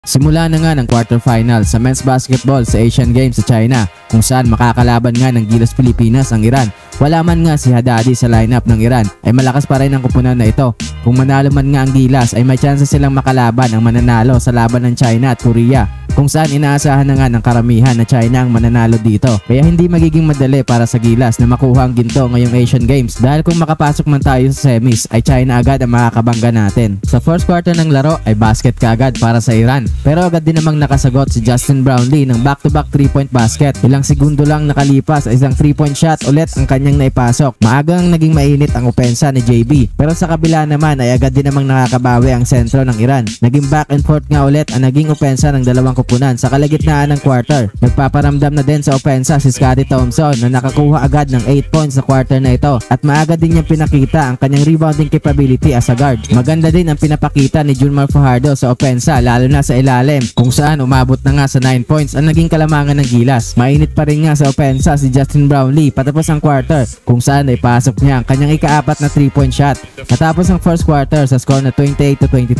Simula na nga ng quarterfinal sa men's basketball sa Asian Games sa China kung saan makakalaban nga ng Gilas Pilipinas ang Iran. Wala man nga si Haddadi sa lineup ng Iran ay malakas pa rin ang kupunan na ito. Kung manalo man nga ang Gilas ay may chance silang makalaban ang mananalo sa laban ng China at Korea, kung saan inaasahan na nga ng karamihan na China ang mananalo dito. Kaya hindi magiging madali para sa Gilas na makuha ang ginto ngayong Asian Games dahil kung makapasok man tayo sa semis ay China agad ang makakabangga natin. Sa first quarter ng laro ay basket kaagad para sa Iran, pero agad din namang nakasagot si Justin Brownlee ng back-to-back 3-point basket. Ilang segundo lang nakalipas ay isang 3-point shot ulit ang kanyang naipasok. Maagang naging mainit ang opensa ni JB, pero sa kabila naman ay agad din namang nakakabawi ang sentro ng Iran. Naging back and forth nga ulit ang naging opensa ng dalawang kupunan sa kalagitnaan ng quarter. Nagpaparamdam na din sa opensa si Scottie Thompson na nakakuha agad ng 8 points sa quarter na ito at maaga din niyang pinakita ang kanyang rebounding capability as a guard. Maganda din ang pinapakita ni Junmar Fajardo sa opensa lalo na sa ilalim kung saan umabot na nga sa 9 points ang naging kalamangan ng Gilas. Mainit pa rin nga sa opensa si Justin Brownlee patapos ang quarter kung saan ay pasok niya ang kanyang ika-4 na 3-point shot. Natapos ang first quarter sa score na 28-22,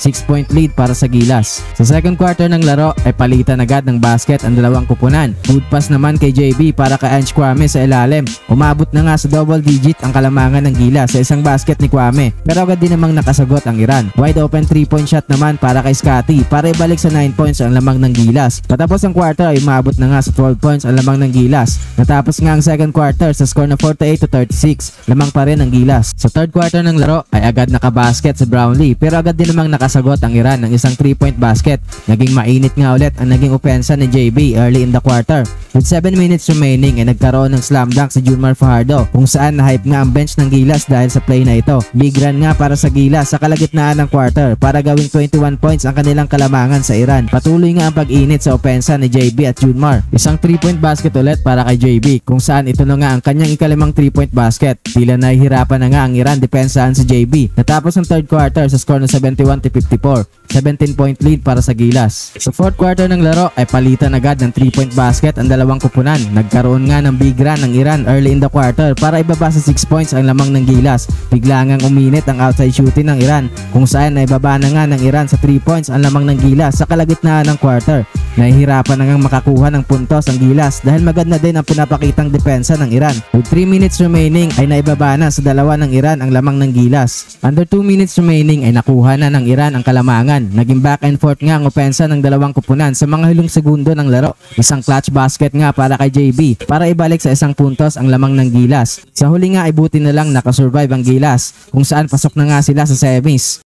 6-point lead para sa Gilas. Sa second quarter ng laro ay palitan agad ng basket ang dalawang kupunan. Good pass naman kay JB para kay Ange Kwame sa ilalim. Umabot na nga sa double digit ang kalamangan ng Gilas sa isang basket ni Kwame, pero agad din namang nakasagot ang Iran. Wide open 3-point shot naman para kay Scottie para ibalik sa 9 points ang lamang ng Gilas. Patapos ang quarter ay umabot na nga sa 12 points ang lamang ng Gilas. Natapos nga ang second quarter sa score na 48-36, lamang pa rin ang Gilas. Sa third quarter ng laro ay agad nakabasket si Brownlee, pero agad din namang nakasagot ang Iran ng isang 3-point basket. Naging mainit nga ulit ang naging opensa ni JB early in the quarter. With 7 minutes remaining ay nagkaroon ng slam dunk si Junmar Fajardo kung saan na-hype nga ang bench ng Gilas dahil sa play na ito. Big run nga para sa Gilas sa kalagitnaan ng quarter para gawing 21 points ang kanilang kalamangan sa Iran. Patuloy nga ang pag-init sa opensa ni JB at Junmar. Isang 3-point basket ulit para kay JB kung saan ito na nga ang kanyang ikalimang 3-point basket. Tila nahihirapan na nga ang Iran depensahan si JB. Natapos ang third quarter sa score na 71-54, 17-point lead para sa Gilas. Sa fourth quarter ng laro ay palitan agad ng 3-point basket ang dalawang kupunan. Nagkaroon nga ng big run ng Iran early in the quarter para ibaba sa 6 points ang lamang ng Gilas. Bigla ngang uminit ang outside shooting ng Iran kung saan naibaba na nga ng Iran sa 3 points ang lamang ng Gilas sa kalagitnaan ng quarter. Nahihirapan na ngang makakuha ng puntos ang Gilas dahil maganda din ang pinapakitang depensa ng Iran. With 3 minutes remaining ay naibaba na sa dalawa ng Iran ang lamang ng Gilas. Under 2 minutes remaining ay nakuha na ng Iran ang kalamangan. Naging back and forth nga ang opensa ng dalawang kupunan sa mga hulong segundo ng laro. Isang clutch basket nga para kay JB para ibalik sa isang puntos ang lamang ng Gilas. Sa huli nga ay buti na lang nakasurvive ang Gilas kung saan pasok na nga sila sa semis.